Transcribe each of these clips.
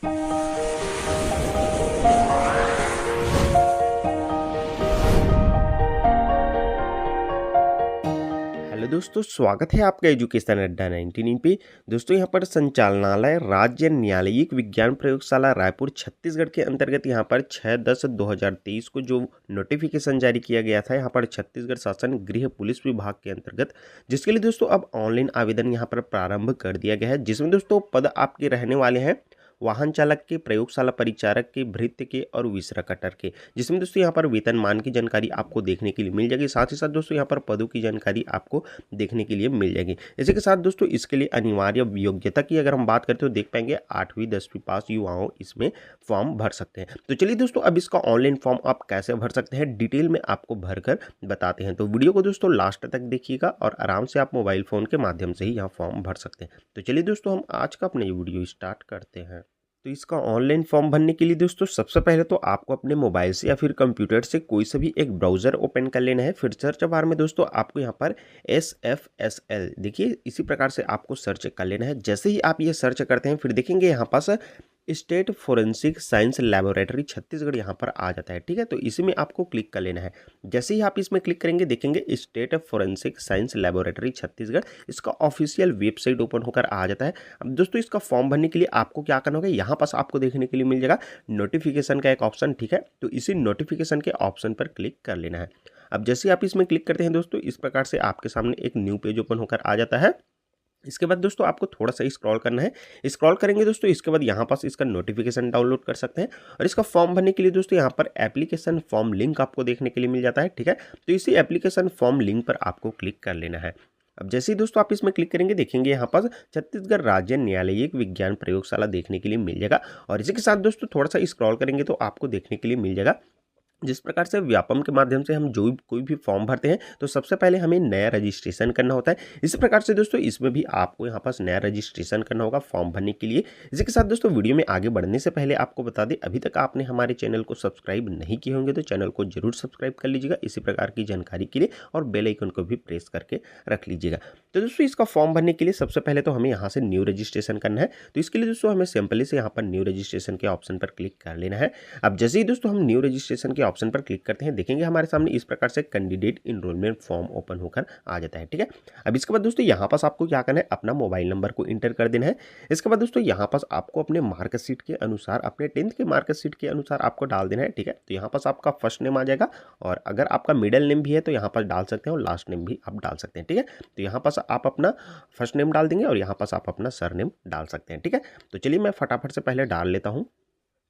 Hello दोस्तों, स्वागत है आपका एजुकेशन अड्डा 99 पे। दोस्तों यहाँ पर संचालनालय राज्य न्यायिक विज्ञान प्रयोगशाला रायपुर छत्तीसगढ़ के अंतर्गत यहाँ पर 6/10/2023 को जो नोटिफिकेशन जारी किया गया था यहाँ पर छत्तीसगढ़ शासन गृह पुलिस विभाग के अंतर्गत, जिसके लिए दोस्तों अब ऑनलाइन आवेदन यहाँ पर प्रारंभ कर दिया गया है। जिसमें दोस्तों पद आपके रहने वाले हैं वाहन चालक के, प्रयोगशाला परिचारक के, भृत्य के और विसरा कटर के। जिसमें दोस्तों यहाँ पर वेतनमान की जानकारी आपको देखने के लिए मिल जाएगी। साथ ही साथ दोस्तों यहाँ पर पदों की जानकारी आपको देखने के लिए मिल जाएगी। इसी के साथ दोस्तों इसके लिए अनिवार्य योग्यता की अगर हम बात करते हो देख पाएंगे 8वीं 10वीं पास युवाओं इसमें फॉर्म भर सकते हैं। तो चलिए दोस्तों अब इसका ऑनलाइन फॉर्म आप कैसे भर सकते हैं डिटेल में आपको भरकर बताते हैं। तो वीडियो को दोस्तों लास्ट तक देखिएगा और आराम से आप मोबाइल फ़ोन के माध्यम से ही यहाँ फॉर्म भर सकते हैं। तो चलिए दोस्तों हम आज का अपना ये वीडियो स्टार्ट करते हैं। तो इसका ऑनलाइन फॉर्म भरने के लिए दोस्तों सबसे पहले तो आपको अपने मोबाइल से या फिर कंप्यूटर से कोई सा भी एक ब्राउज़र ओपन कर लेना है। फिर सर्च बार में दोस्तों आपको यहाँ पर SFSL देखिए इसी प्रकार से आपको सर्च कर लेना है। जैसे ही आप ये सर्च करते हैं फिर देखेंगे यहाँ पास state forensic science laboratory Chhattisgarh यहाँ पर आ जाता है। ठीक है, तो इसी में आपको क्लिक कर लेना है। जैसे ही आप इसमें क्लिक करेंगे देखेंगे state forensic science laboratory Chhattisgarh, इसका ऑफिशियल वेबसाइट ओपन होकर आ जाता है। अब दोस्तों इसका फॉर्म भरने के लिए आपको क्या करना होगा, यहाँ पास आपको देखने के लिए मिल जाएगा नोटिफिकेशन का एक ऑप्शन। ठीक है, तो इसी नोटिफिकेशन के ऑप्शन पर क्लिक कर लेना है। अब जैसे ही आप इसमें क्लिक करते हैं दोस्तों इस प्रकार से आपके सामने एक न्यू पेज ओपन होकर आ जाता है। इसके बाद दोस्तों आपको थोड़ा सा स्क्रॉल करना है। स्क्रॉल करेंगे दोस्तों इसके बाद यहाँ पास इसका नोटिफिकेशन डाउनलोड कर सकते हैं। और इसका फॉर्म भरने के लिए दोस्तों यहाँ पर एप्लीकेशन फॉर्म लिंक आपको देखने के लिए मिल जाता है। ठीक है, तो इसी एप्लीकेशन फॉर्म लिंक पर आपको क्लिक कर लेना है। अब जैसे ही दोस्तों आप इसमें क्लिक करेंगे देखेंगे यहाँ पर छत्तीसगढ़ राज्य न्यायालयिक विज्ञान प्रयोगशाला देखने के लिए मिल जाएगा। और इसी के साथ दोस्तों थोड़ा सा स्क्रॉल करेंगे तो आपको देखने के लिए मिल जाएगा जिस प्रकार से व्यापम के माध्यम से हम जो कोई भी फॉर्म भरते हैं तो सबसे पहले हमें नया रजिस्ट्रेशन करना होता है। इसी प्रकार से दोस्तों इसमें भी आपको यहाँ पास नया रजिस्ट्रेशन करना होगा फॉर्म भरने के लिए। इसी के साथ दोस्तों वीडियो में आगे बढ़ने से पहले आपको बता दें अभी तक आपने हमारे चैनल को सब्सक्राइब नहीं किए होंगे तो चैनल को जरूर सब्सक्राइब कर लीजिएगा इसी प्रकार की जानकारी के लिए, और बेल आइकन को भी प्रेस करके रख लीजिएगा। तो दोस्तों इसका फॉर्म भरने के लिए सबसे पहले तो हमें यहाँ से न्यू रजिस्ट्रेशन करना है। तो इसके लिए दोस्तों हमें सिंपली से यहाँ पर न्यू रजिस्ट्रेशन के ऑप्शन पर क्लिक कर लेना है। अब जैसे ही दोस्तों हम न्यू रजिस्ट्रेशन के ऑप्शन पर क्लिक करते हैं देखेंगे हमारे सामने इस प्रकार से कैंडिडेट इनरोलमेंट फॉर्म ओपन होकर आ जाता है। ठीक है, अब इसके बाद दोस्तों यहाँ पास आपको क्या करना है, अपना मोबाइल नंबर को इंटर कर देना है। इसके बाद दोस्तों यहाँ पास आपको अपने मार्कशीट के अनुसार, अपने 10th के मार्कशीट के अनुसार आपको डाल देना है। ठीक है, तो यहाँ पास आपका फर्स्ट नेम आ जाएगा और अगर आपका मिडिल नेम भी है तो यहाँ पर डाल सकते हैं और लास्ट नेम भी आप डाल सकते हैं। ठीक है, तो यहाँ पास आप अपना फर्स्ट नेम डाल देंगे और यहाँ पास आप अपना सरनेम डाल सकते हैं। ठीक है, तो चलिए मैं फटाफट से पहले डाल लेता हूँ।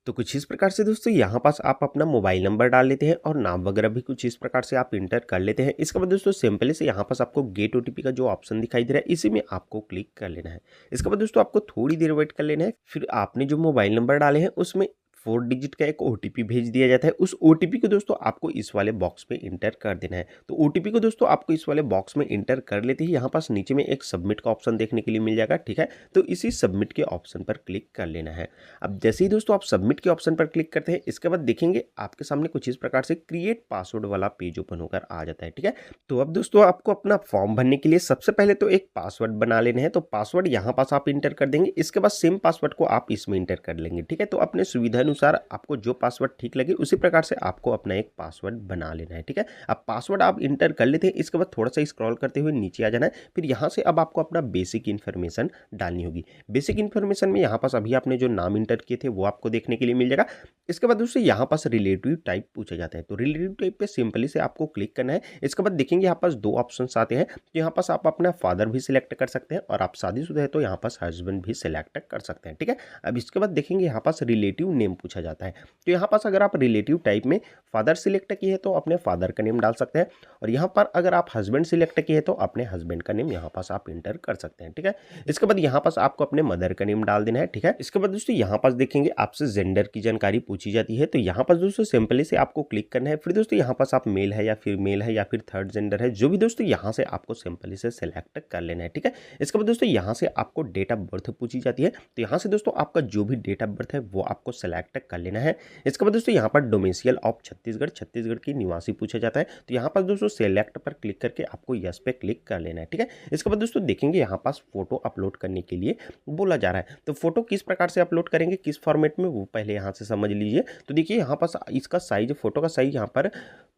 तो कुछ इस प्रकार से दोस्तों यहाँ पास आप अपना मोबाइल नंबर डाल लेते हैं और नाम वगैरह भी कुछ इस प्रकार से आप इंटर कर लेते हैं। इसके बाद दोस्तों सिंपली से यहाँ पास आपको गेट OTP का जो ऑप्शन दिखाई दे रहा है इसी में आपको क्लिक कर लेना है। इसके बाद दोस्तों आपको थोड़ी देर वेट कर लेना है। फिर आपने जो मोबाइल नंबर डाले हैं उसमें 4 डिजिट का एक OTP भेज दिया जाता है। उस OTP को दोस्तों आपको इस वाले बॉक्स में इंटर कर देना है। तो OTP को दोस्तों आपको इस वाले बॉक्स में इंटर कर लेते ही यहाँ पास नीचे में एक सबमिट का ऑप्शन देखने के लिए मिल जाएगा। ठीक है, तो इसी सबमिट के ऑप्शन पर क्लिक कर लेना है। अब जैसे ही दोस्तों आप सबमिट के ऑप्शन पर क्लिक करते हैं इसके बाद देखेंगे आपके सामने कुछ इस प्रकार से क्रिएट पासवर्ड वाला पेज ओपन होकर आ जाता है। ठीक है, तो अब दोस्तों आपको अपना फॉर्म भरने के लिए सबसे पहले तो एक पासवर्ड बना लेना है। तो पासवर्ड यहाँ पास आप इंटर कर देंगे। इसके बाद सेम पासवर्ड को आप इसमें इंटर कर लेंगे। ठीक है, तो अपने सुविधा अनुसार आपको जो पासवर्ड ठीक लगे उसी प्रकार से आपको अपना एक पासवर्ड बना लेना है। ठीक है, अब पासवर्ड आप इंटर कर लेते हैं। इसके बाद थोड़ा सा स्क्रॉल करते हुए नीचे आ जाना है। फिर यहाँ से अब आपको अपना बेसिक इन्फॉर्मेशन डालनी होगी। बेसिक इन्फॉर्मेशन में यहाँ पास अभी आपने जो नाम इंटर किए थे वो आपको देखने के लिए मिल जाएगा। इसके बाद दोस्तों यहाँ पास रिलेटिव टाइप पूछा जाता है। तो रिलेटिव टाइप पे सिंपली से आपको क्लिक करना है। इसके बाद देखेंगे यहाँ पास 2 ऑप्शन आते हैं। तो यहाँ पास आप अपना फादर भी सिलेक्ट कर सकते हैं और आप शादीशुदा है तो यहाँ पास हस्बैंड भी सिलेक्ट कर सकते हैं। ठीक है, अब इसके बाद देखेंगे यहाँ पास रिलेटिव नेम पूछा जाता है। तो यहाँ पास अगर आप रिलेटिव टाइप में फादर सिलेक्ट किए हैं तो अपने फादर का नेम डाल सकते हैं और यहाँ पर अगर आप हस्बैंड सिलेक्ट किए हैं तो अपने हस्बैंड का नेम यहाँ पास आप इंटर कर सकते हैं। ठीक है, इसके बाद यहाँ पास आपको अपने मदर का नेम डाल देना है। ठीक है, इसके बाद दोस्तों यहाँ पास देखेंगे आपसे जेंडर की जानकारी पूछी जाती है। तो यहाँ पास दोस्तों सिंपली से आपको क्लिक करना है। फिर दोस्तों यहाँ पास आप मेल है या फीमेल है या फिर थर्ड जेंडर है जो भी दोस्तों यहाँ से आपको सिंपली से सिलेक्ट कर लेना है। ठीक है, इसके बाद दोस्तों यहाँ से आपको डेट ऑफ बर्थ पूछी जाती है। तो यहाँ से दोस्तों आपका जो भी डेट ऑफ बर्थ है वो आपको सेलेक्ट सेलेक्ट कर लेना है। इसके बाद दोस्तों यहाँ पर डोमिसाइल ऑफ छत्तीसगढ़, छत्तीसगढ़ की निवासी पूछा जाता है, तो यहाँ पर दोस्तों सेलेक्ट पर क्लिक करके आपको यस पे क्लिक कर लेना है, ठीक है। इसके बाद दोस्तों देखेंगे यहाँ पास फोटो अपलोड करने के लिए बोला जा रहा है, तो फोटो किस प्रकार से अपलोड करेंगे, किस फॉर्मेट में, वो पहले यहाँ से समझ लीजिए। तो देखिए यहाँ पास इसका साइज, फोटो का साइज यहाँ पर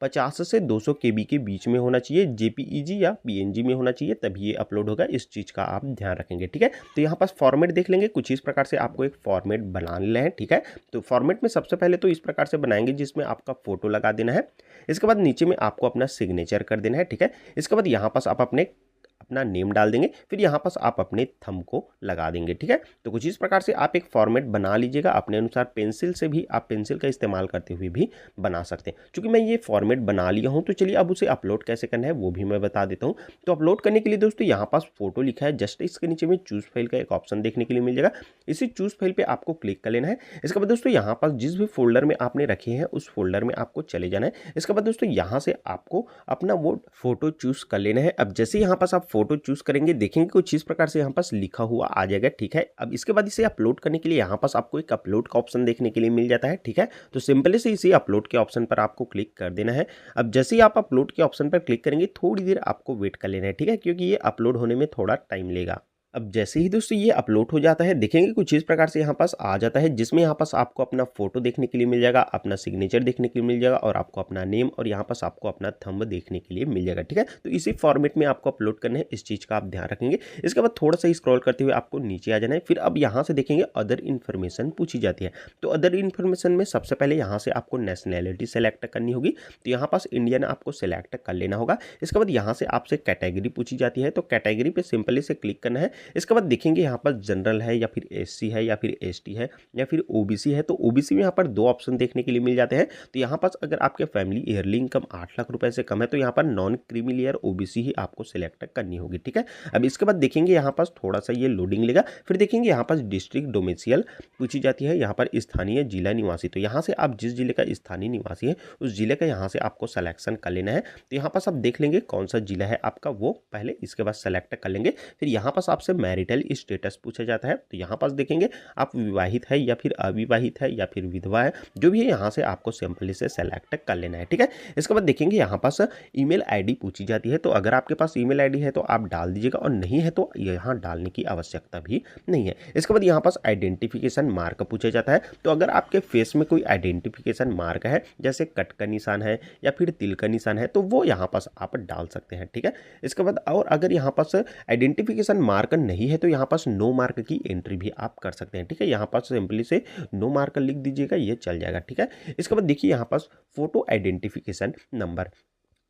50 से 200 KB के बीच में होना चाहिए, JPEG या PNG में होना चाहिए, तभी ये अपलोड होगा। इस चीज़ का आप ध्यान रखेंगे, ठीक है। तो यहाँ पास फॉर्मेट देख लेंगे, कुछ इस प्रकार से आपको एक फॉर्मेट बना लेना है, ठीक है। तो फॉर्मेट में सबसे पहले तो इस प्रकार से बनाएंगे जिसमें आपका फोटो लगा देना है। इसके बाद नीचे में आपको अपना सिग्नेचर कर देना है, ठीक है। इसके बाद यहाँ पास आप अपना नेम डाल देंगे, फिर यहाँ पास आप अपने थंब को लगा देंगे, ठीक है। तो कुछ इस प्रकार से आप एक फॉर्मेट बना लीजिएगा अपने अनुसार। पेंसिल से भी आप पेंसिल का इस्तेमाल करते हुए भी बना सकते हैं। चूंकि मैं ये फॉर्मेट बना लिया हूँ तो चलिए अब उसे अपलोड कैसे करना है वो भी मैं बता देता हूँ। तो अपलोड करने के लिए दोस्तों यहाँ पास फोटो लिखा है, जस्ट इसके नीचे में चूज फाइल का एक ऑप्शन देखने के लिए मिल जाएगा। इसी चूज फाइल पे आपको क्लिक कर लेना है। इसके बाद दोस्तों यहाँ पास जिस भी फोल्डर में आपने रखे हैं उस फोल्डर में आपको चले जाना है। इसके बाद दोस्तों यहाँ से आपको अपना वो फोटो चूज कर लेना है। अब जैसे यहाँ पास आप फोटो चूज करेंगे देखेंगे कुछ इस प्रकार से यहाँ पास लिखा हुआ आ जाएगा, ठीक है। अब इसके बाद इसे अपलोड करने के लिए यहाँ पास आपको एक अपलोड का ऑप्शन देखने के लिए मिल जाता है, ठीक है। तो सिंपली से इसी अपलोड के ऑप्शन पर आपको क्लिक कर देना है। अब जैसे ही आप अपलोड के ऑप्शन पर क्लिक करेंगे थोड़ी देर आपको वेट कर लेना है, ठीक है, क्योंकि ये अपलोड होने में थोड़ा टाइम लेगा। अब जैसे ही दोस्तों ये अपलोड हो जाता है देखेंगे कुछ इस प्रकार से यहाँ पास आ जाता है, जिसमें यहाँ पास आपको अपना फोटो देखने के लिए मिल जाएगा, अपना सिग्नेचर देखने के लिए मिल जाएगा और आपको अपना नेम और यहाँ पास आपको अपना थंब देखने के लिए मिल जाएगा, ठीक है। तो इसी फॉर्मेट में आपको अपलोड करना है, इस चीज़ का आप ध्यान रखेंगे। इसके बाद थोड़ा सा स्क्रॉल करते हुए आपको नीचे आ जाना है। फिर अब यहाँ से देखेंगे अदर इन्फॉर्मेशन पूछी जाती है। तो अदर इन्फॉर्मेशन में सबसे पहले यहाँ से आपको नेशनैलिटी सेलेक्ट करनी होगी, तो यहाँ पास इंडियन आपको सेलेक्ट कर लेना होगा। इसके बाद यहाँ से आपसे कैटेगरी पूछी जाती है, तो कैटेगरी पे सिंपली से क्लिक करना है। इसके बाद देखेंगे यहाँ पर जनरल है या फिर SC है या फिर ST है या फिर OBC है, तो OBC में यहाँ पर दो ऑप्शन देखने के लिए मिल जाते हैं। तो यहाँ पास अगर आपके फैमिली ईयरली इनकम 8 लाख रुपए से कम है तो यहाँ पर नॉन क्रीमी लेयर OBC ही आपको सिलेक्ट करनी होगी, ठीक है। अब इसके बाद देखेंगे यहाँ पास थोड़ा सा ये लोडिंग लेगा। फिर देखेंगे यहाँ पास डिस्ट्रिक्ट डोमिसाइल पूछी जाती है, यहाँ पर स्थानीय जिला निवासी। तो यहाँ से आप जिस जिले का स्थानीय निवासी है उस जिले का यहाँ से आपको सिलेक्शन कर लेना है। तो यहाँ पास आप देख लेंगे कौन सा जिला है आपका, वो पहले इसके बाद सेलेक्ट कर लेंगे। फिर यहाँ पास आपसे मैरिटल स्टेटस पूछा जाता है, तो यहाँ पास देखेंगे आप विवाहित है या फिर अविवाहित है या फिर विधवा है, जो भी है यहाँ से आपको सिंपली से सेलेक्ट कर लेना है, ठीक है। इसके बाद देखेंगे यहाँ पास ईमेल आईडी पूछी जाती है, तो अगर आपके पास ईमेल आईडी है तो आप डाल दीजिएगा और नहीं है तो यहाँ डालने की आवश्यकता भी नहीं है। इसके बाद यहाँ पास आइडेंटिफिकेशन मार्क पूछा जाता है, तो अगर आपके फेस में कोई आइडेंटिफिकेशन मार्क है जैसे कट का निशान है या फिर तिल का निशान है तो वो यहाँ पास आप डाल सकते हैं, ठीक है। इसके बाद और अगर यहाँ पास आइडेंटिफिकेशन मार्क नहीं है तो यहाँ पास नो मार्क की एंट्री भी आप कर सकते हैं, ठीक है। यहाँ पास सिंपली से नो मार्क लिख दीजिएगा, ये चल जाएगा, ठीक है। इसके बाद देखिए यहाँ पास फोटो आइडेंटिफिकेशन नंबर,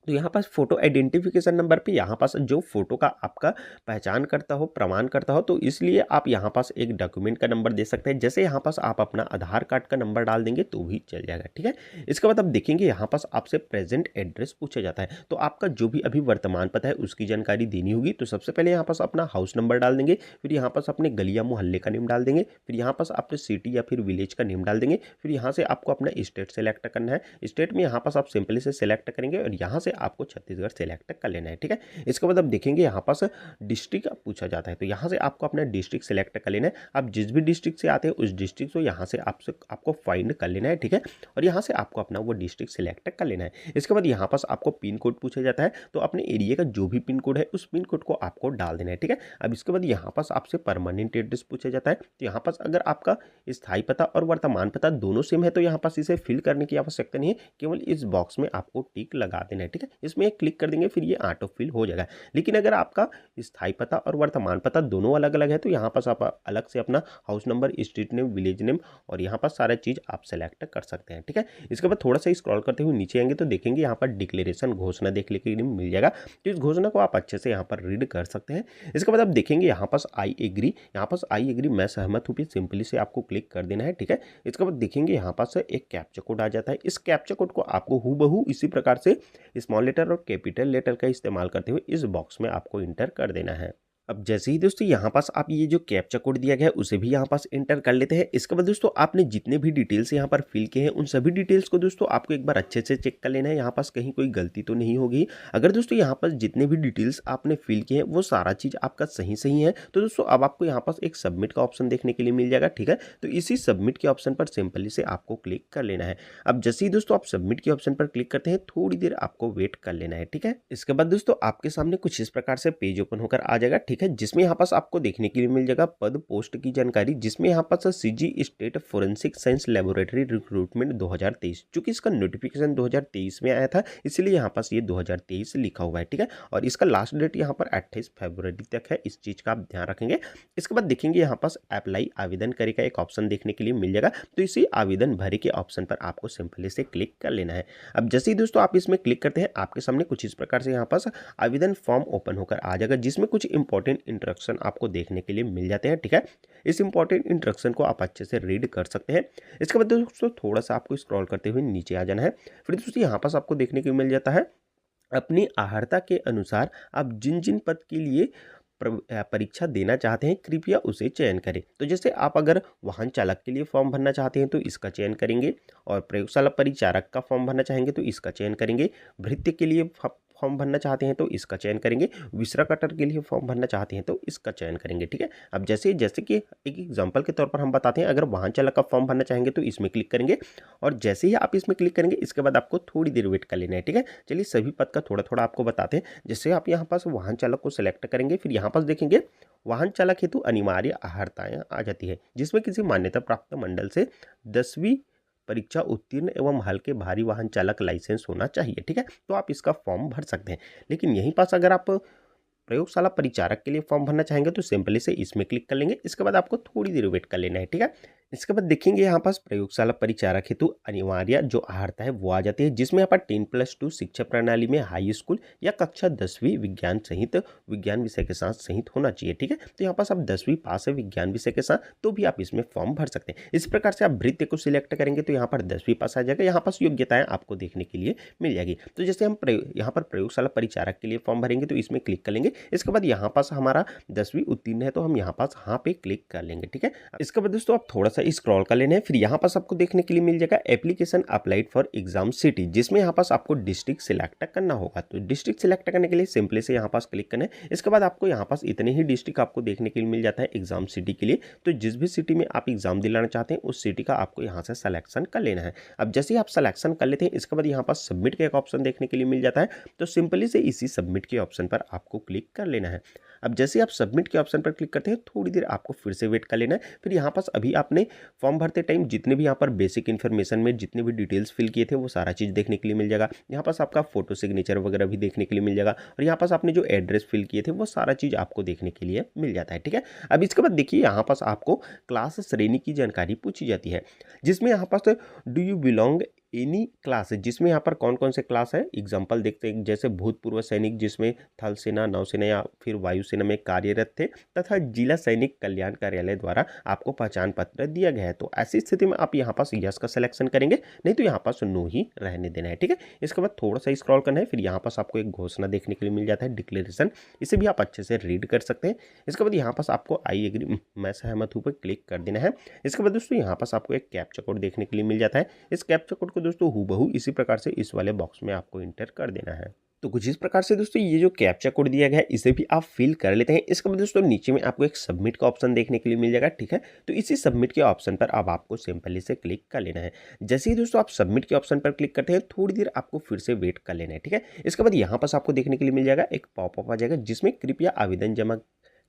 तो यहाँ पास फोटो आइडेंटिफिकेशन नंबर पे यहाँ पास जो फोटो का आपका पहचान करता हो, प्रमाण करता हो, तो इसलिए आप यहाँ पास एक डॉक्यूमेंट का नंबर दे सकते हैं। जैसे यहाँ पास आप अपना आधार कार्ड का नंबर डाल देंगे तो भी चल जाएगा, ठीक है। इसके बाद आप देखेंगे यहाँ पास आपसे प्रेजेंट एड्रेस पूछा जाता है, तो आपका जो भी अभी वर्तमान पता है उसकी जानकारी देनी होगी। तो सबसे पहले यहाँ पास अपना हाउस नंबर डाल देंगे, फिर यहाँ पास अपने गलिया मोहल्ले का नेम डाल देंगे, फिर यहाँ पास अपने सिटी या फिर विलेज का नेम डाल देंगे। फिर यहाँ से आपको अपना स्टेट सेलेक्ट करना है, स्टेट में यहाँ पास आप सिंपली से सेलेक्ट करेंगे और यहाँ से आपको छत्तीसगढ़ सेलेक्ट कर लेना है, ठीक है। इसके बाद अब देखेंगे यहाँ पास डिस्ट्रिक्ट पूछा जाता है, तो यहाँ से आपको अपना डिस्ट्रिक्ट सेलेक्ट कर लेना है। आप जिस भी डिस्ट्रिक्ट से आते हैं उस डिस्ट्रिक्ट को यहाँ से आपको फाइंड कर लेना है, ठीक है। और यहाँ से आपको अपना वो डिस्ट्रिक्ट सेलेक्ट कर लेना है। इसके बाद यहाँ पास आपको पिन कोड पूछा जाता है, तो अपने एरिया का जो भी पिन कोड है उस पिन कोड को आपको डाल देना है, ठीक है। अब इसके बाद यहाँ पास आपसे परमानेंट एड्रेस पूछा जाता है, तो यहाँ पास अगर आपका स्थायी पता और वर्तमान पता दोनों सेम है तो यहाँ पास इसे फिल करने की आवश्यकता नहीं है, केवल इस बॉक्स में आपको टिक लगा देना है, ठीक है। इसमें क्लिक कर देंगे फिर ये ऑटो फिल हो जाएगा। लेकिन अगर आपका स्थायी पता और वर्तमान पता दोनों अलग अलग है तो यहाँ पास आप अलग से अपना house number, street name, village name और यहाँ पास सारा चीज आप सेलेक्ट कर सकते हैं, ठीक है। इसके बाद थोड़ा सा स्क्रॉल करते हुए नीचे आएंगे तो देखेंगे यहाँ पर डिक्लेरेशन घोषणा देखने के लिए मिल जाएगा, तो इस घोषणा को आप अच्छे से यहाँ पर रीड कर सकते हैं। इसके बाद आप देखेंगे यहाँ पास आई एग्री, यहाँ पास आई एग्री मैं सहमत हूँ, सिंपली से आपको क्लिक कर देना है, ठीक है। इसके बाद देखेंगे यहाँ पास एक कैप्चा कोड आ जाता है, इस कैप्चा कोड को आपको हूबहू इसी प्रकार से स्मॉल लेटर और कैपिटल लेटर का इस्तेमाल करते हुए इस बॉक्स में आपको इंटर कर देना है। अब जैसे ही दोस्तों यहाँ पास आप ये जो कैप्चा कोड दिया गया है उसे भी यहाँ पास एंटर कर लेते हैं। इसके बाद दोस्तों आपने जितने भी डिटेल्स यहाँ पर फिल किए हैं उन सभी डिटेल्स को दोस्तों आपको एक बार अच्छे से चेक कर लेना है, यहाँ पास कहीं कोई गलती तो नहीं होगी। अगर दोस्तों यहाँ पास जितने भी डिटेल्स आपने फिल किए हैं वो सारा चीज़ आपका सही सही है तो दोस्तों अब आपको यहाँ पास एक सबमिट का ऑप्शन देखने के लिए मिल जाएगा। ठीक है, तो इसी सबमिट के ऑप्शन पर सिंपली से आपको क्लिक कर लेना है। अब जैसे ही दोस्तों आप सबमिट के ऑप्शन पर क्लिक करते हैं थोड़ी देर आपको वेट कर लेना है। ठीक है, इसके बाद दोस्तों आपके सामने कुछ इस प्रकार से पेज ओपन होकर आ जाएगा। ठीक है, जिसमें यहाँ पास आपको देखने के लिए मिल जाएगा पद पोस्ट की जानकारी, जिसमें यहाँ पर CG state forensic science laboratory recruitment 2023, चूंकि इसका नोटिफिकेशन 2023 में आया था इसलिए यहाँ पास ये 2023 लिखा हुआ है। ठीक है, और इसका लास्ट डेट यहाँ पर 28 फरवरी तक है, इस चीज का आप ध्यान रखेंगे। इसके बाद देखेंगे यहाँ पास अप्लाई आवेदन करे का एक ऑप्शन देखने के लिए मिल जाएगा, तो इसी आवेदन भरे के ऑप्शन पर आपको सिंपली से क्लिक कर लेना है। अब जैसे ही दोस्तों आप इसमें क्लिक करते हैं आपके सामने कुछ इस प्रकार से यहाँ पास आवेदन फॉर्म ओपन होकर आ जाएगा, जिसमें कुछ इंपॉर्टेंट इंस्ट्रक्शन आपको देखने के लिए मिल जाते हैं। ठीक है, इस इंपॉर्टेंट इंस्ट्रक्शन को आप अच्छे से रीड कर सकते हैं। इसके बाद दोस्तों थोड़ा सा आपको स्क्रॉल करते हुए नीचे आ जाना है। फिर दोस्तों यहाँ पास आपको देखने को मिल जाता है अपनी अर्हता के अनुसार आप जिन जिन पद के लिए परीक्षा देना चाहते हैं कृपया उसे चयन करें। तो जैसे आप अगर वाहन चालक के लिए फॉर्म भरना चाहते हैं तो इसका चयन करेंगे, और प्रयोगशाला परिचारक का फॉर्म भरना चाहेंगे तो इसका चयन करेंगे, भृत्य के लिए फॉर्म भरना चाहते हैं तो इसका चयन करेंगे, विसरा कटर के लिए फॉर्म भरना चाहते हैं तो इसका चयन करेंगे। ठीक है, अब जैसे कि एक एग्जांपल के तौर पर हम बताते हैं, अगर वाहन चालक का फॉर्म भरना चाहेंगे तो इसमें क्लिक करेंगे, और जैसे ही आप इसमें क्लिक करेंगे इसके बाद आपको थोड़ी देर वेट कर लेना है। ठीक है, चलिए सभी पद का थोड़ा थोड़ा आपको बताते हैं। जैसे आप यहाँ पास वाहन चालक को सिलेक्ट करेंगे, फिर यहाँ पास देखेंगे वाहन चालक हेतु अनिवार्य अर्हताएं आ जाती है, जिसमें किसी मान्यता प्राप्त मंडल से 10वीं परीक्षा उत्तीर्ण एवं हल्के भारी वाहन चालक लाइसेंस होना चाहिए। ठीक है, तो आप इसका फॉर्म भर सकते हैं। लेकिन यहीं पास अगर आप प्रयोगशाला परिचारक के लिए फॉर्म भरना चाहेंगे तो सिंपली से इसमें क्लिक कर लेंगे, इसके बाद आपको थोड़ी देर वेट कर लेना है। ठीक है, इसके बाद देखेंगे यहाँ पास प्रयोगशाला परिचारक हेतु अनिवार्य जो अर्हता है वो आ जाती है, जिसमें यहाँ पर 10+2 शिक्षा प्रणाली में हाई स्कूल या कक्षा 10वीं विज्ञान सहित विज्ञान विषय के साथ सहित होना चाहिए। ठीक है, तो यहाँ पास आप 10वीं पास है विज्ञान विषय के साथ तो भी आप इसमें फॉर्म भर सकते हैं। इस प्रकार से आप भृत्य को सिलेक्ट करेंगे तो यहाँ पर 10वीं पास आ जाएगा, यहाँ पास योग्यताएं आपको देखने के लिए मिल जाएगी। तो जैसे हम यहाँ पर प्रयोगशाला परिचारक के लिए फॉर्म भरेंगे तो इसमें क्लिक कर लेंगे, इसके बाद यहाँ पास हमारा 10वीं उत्तीर्ण है तो हम यहाँ पास हाँ पे क्लिक कर लेंगे। ठीक है, इसके बाद दोस्तों आप थोड़ा सा स्क्रॉल कर लेना है, फिर यहाँ पास आपको देखने के लिए मिल जाएगा application applied for exam city, जिसमें यहाँ पास आपको डिस्ट्रिक्ट सिलेक्ट करना होगा। तो डिस्ट्रिक्ट सिलेक्ट करने के लिए सिंपली से यहाँ पास क्लिक करना है, इसके बाद आपको यहाँ पास इतने ही डिस्ट्रिक्ट आपको देखने के लिए मिल जाता है एग्जाम सिटी के लिए। तो जिस भी सिटी में आप एग्जाम दिलाना चाहते हैं उस सिटी का आपको यहाँ से सिलेक्शन कर लेना है। अब जैसे ही आप सिलेक्शन कर लेते हैं इसके बाद यहाँ पास सबमिट का एक ऑप्शन देखने के लिए मिल जाता है, तो सिंपली से इसी सबमिट के ऑप्शन पर आपको क्लिक कर लेना है। अब जैसे आप सबमिट के ऑप्शन पर क्लिक करते हैं थोड़ी देर आपको फिर से वेट कर लेना है। फिर यहाँ पास अभी आपने फॉर्म भरते टाइम जितने भी यहाँ पर बेसिक इन्फॉर्मेशन में जितने भी डिटेल्स फिल किए थे वो सारा चीज़ देखने के लिए मिल जाएगा। यहाँ पास आपका फोटो सिग्नेचर वगैरह भी देखने के लिए मिल जाएगा, और यहाँ पास आपने जो एड्रेस फिल किए थे वो सारा चीज़ आपको देखने के लिए मिल जाता है। ठीक है, अब इसके बाद देखिए यहाँ पास आपको क्लास श्रेणी की जानकारी पूछी जाती है, जिसमें यहाँ पास do you belong any class है, जिसमें यहाँ पर कौन कौन से क्लास है एग्जाम्पल देखते हैं, जैसे भूतपूर्व सैनिक जिसमें थल सेना, नौसेना या फिर वायुसेना में कार्यरत थे, तथा जिला सैनिक कल्याण कार्यालय द्वारा आपको पहचान पत्र दिया गया है। तो ऐसी स्थिति में आप यहाँ पास यस का सिलेक्शन करेंगे, नहीं तो यहाँ पास नो ही रहने देना है। ठीक है, इसके बाद थोड़ा सा स्क्रॉल करना है, फिर यहाँ पास आपको एक घोषणा देखने के लिए मिल जाता है डिक्लेरेशन, इसे भी आप अच्छे से रीड कर सकते हैं। इसके बाद यहाँ पास आपको आई एग्री मैं सहमत हूँ पर क्लिक कर देना है। इसके बाद दोस्तों यहाँ पास आपको एक कैप्चा कोड देखने के लिए मिल जाता है, इस कैप्चा कोड को दोस्तों हूबहू इसी प्रकार से इस वाले बॉक्स में आपको इंटर कर देना है। तो कुछ इस प्रकार से दोस्तों ये जो कैप्चा कोड दिया गया है इसे भी आप फिल कर लेते हैं। इसके बाद दोस्तों नीचे में आपको एक सबमिट का ऑप्शन देखने के लिए मिल जाएगा। ठीक है, तो इसी सबमिट के ऑप्शन पर अब आपको सिंपली से क्लिक कर लेना है। जैसे ही दोस्तों आप सबमिट के ऑप्शन पर क्लिक करते हैं थोड़ी देर आपको फिर से वेट कर लेना है। ठीक है, इसके बाद यहाँ पास आपको देखने के लिए मिल जाएगा एक पॉपअप आ जाएगा, जिसमें कृपया आवेदन जमा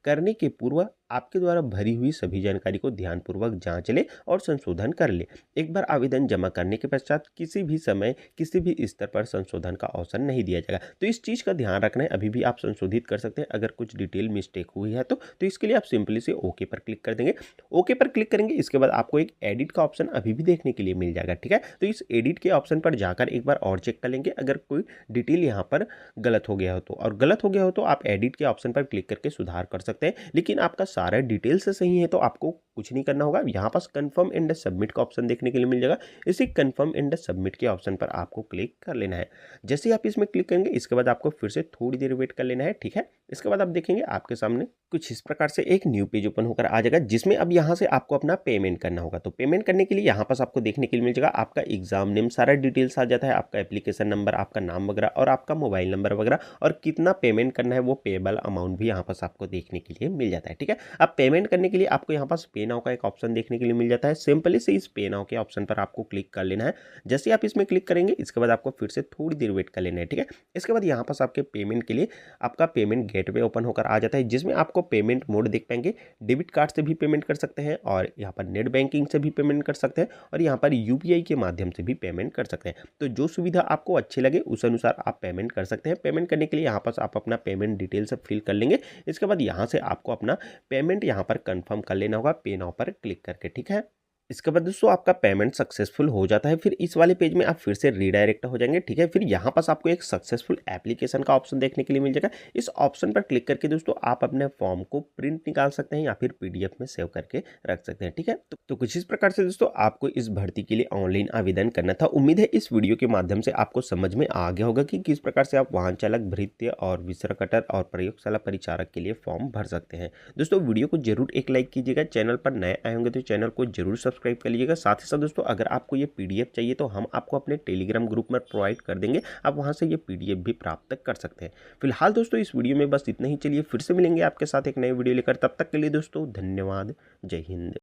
करने के पूर्व आपके द्वारा भरी हुई सभी जानकारी को ध्यानपूर्वक जांच ले और संशोधन कर ले। एक बार आवेदन जमा करने के पश्चात किसी भी समय किसी भी स्तर पर संशोधन का अवसर नहीं दिया जाएगा। तो इस चीज़ का ध्यान रखना है, अभी भी आप संशोधित कर सकते हैं अगर कुछ डिटेल मिस्टेक हुई है तो इसके लिए आप सिंपली से ओके पर क्लिक कर देंगे। ओके पर क्लिक करेंगे, इसके बाद आपको एक एडिट का ऑप्शन अभी भी देखने के लिए मिल जाएगा। ठीक है, तो इस एडिट के ऑप्शन पर जाकर एक बार और चेक कर लेंगे, अगर कोई डिटेल यहाँ पर गलत हो गया हो तो, और गलत हो गया हो तो आप एडिट के ऑप्शन पर क्लिक करके सुधार कर सकते हैं। लेकिन आपका सारे डिटेल्स सही है तो आपको कुछ नहीं करना होगा। यहाँ पास कन्फर्म एंड सबमिट का ऑप्शन देखने के लिए मिल जाएगा। इसी कन्फर्म एंड सबमिट के ऑप्शन पर आपको क्लिक कर लेना है। जैसे ही आप इसमें क्लिक करेंगे इसके बाद आपको फिर से थोड़ी देर वेट कर लेना है, ठीक है। इसके बाद आप देखेंगे आपके सामने कुछ इस प्रकार से एक न्यू पेज ओपन होकर आ जाएगा, जिसमें अब यहाँ से आपको अपना पेमेंट करना होगा। तो पेमेंट करने के लिए यहाँ पास आपको देखने के लिए मिल जाएगा आपका एग्जाम नेम, सारा डिटेल्स आ जाता है, आपका एप्लीकेशन नंबर, आपका नाम वगैरह और आपका मोबाइल नंबर वगैरह, और कितना पेमेंट करना है वो पेबल अमाउंट भी यहाँ पास आपको देखने के लिए मिल जाता है, ठीक है। अब पेमेंट करने के लिए आपको यहाँ पास पे नाउ का एक ऑप्शन देखने के लिए मिल जाता है। सिंपली से इस पे नाउ के ऑप्शन पर आपको क्लिक कर लेना है। जैसे आप इसमें क्लिक करेंगे इसके बाद आपको फिर से थोड़ी देर वेट कर लेना है, ठीक है। इसके बाद यहाँ पास आपके पेमेंट के लिए आपका पेमेंट गेटवे ओपन होकर आ जाता है, जिसमें आपको पेमेंट मोड देख पाएंगे। डेबिट कार्ड से भी पेमेंट कर सकते हैं और यहाँ पर नेट बैंकिंग से भी पेमेंट कर सकते हैं और यहाँ पर यूपीआई के माध्यम से भी पेमेंट कर सकते हैं। तो जो सुविधा आपको अच्छी लगे उस अनुसार आप पेमेंट कर सकते हैं। पेमेंट करने के लिए यहाँ पास आप अपना पेमेंट डिटेल्स फिल कर लेंगे। इसके बाद यहाँ से आपको अपना पेमेंट यहाँ पर कंफर्म कर लेना होगा पे नाउ पर क्लिक करके, ठीक है। इसके बाद दोस्तों आपका पेमेंट सक्सेसफुल हो जाता है। फिर इस वाले पेज में आप फिर से रीडायरेक्ट हो जाएंगे, ठीक है। फिर यहाँ पास आपको एक सक्सेसफुल एप्लीकेशन का ऑप्शन देखने के लिए मिल जाएगा। इस ऑप्शन पर क्लिक करके दोस्तों आप अपने फॉर्म को प्रिंट निकाल सकते हैं या फिर पीडीएफ में सेव करके रख सकते हैं, ठीक है। तो कुछ इस प्रकार से दोस्तों आपको इस भर्ती के लिए ऑनलाइन आवेदन करना था। उम्मीद है इस वीडियो के माध्यम से आपको समझ में आ गया होगा कि किस प्रकार से आप वाहन चालक, भृत्य और विसर कटर और प्रयोगशाला परिचारक के लिए फॉर्म भर सकते हैं। दोस्तों वीडियो को जरूर एक लाइक कीजिएगा। चैनल पर नए आए होंगे तो चैनल को जरूर सब्सक्राइब कर लीजिएगा। साथ ही साथ दोस्तों अगर आपको ये पीडीएफ चाहिए तो हम आपको अपने टेलीग्राम ग्रुप में प्रोवाइड कर देंगे, आप वहां से ये पीडीएफ भी प्राप्त कर सकते हैं। फिलहाल दोस्तों इस वीडियो में बस इतना ही। चलिए फिर से मिलेंगे आपके साथ एक नए वीडियो लेकर, तब तक के लिए दोस्तों धन्यवाद। जय हिंद।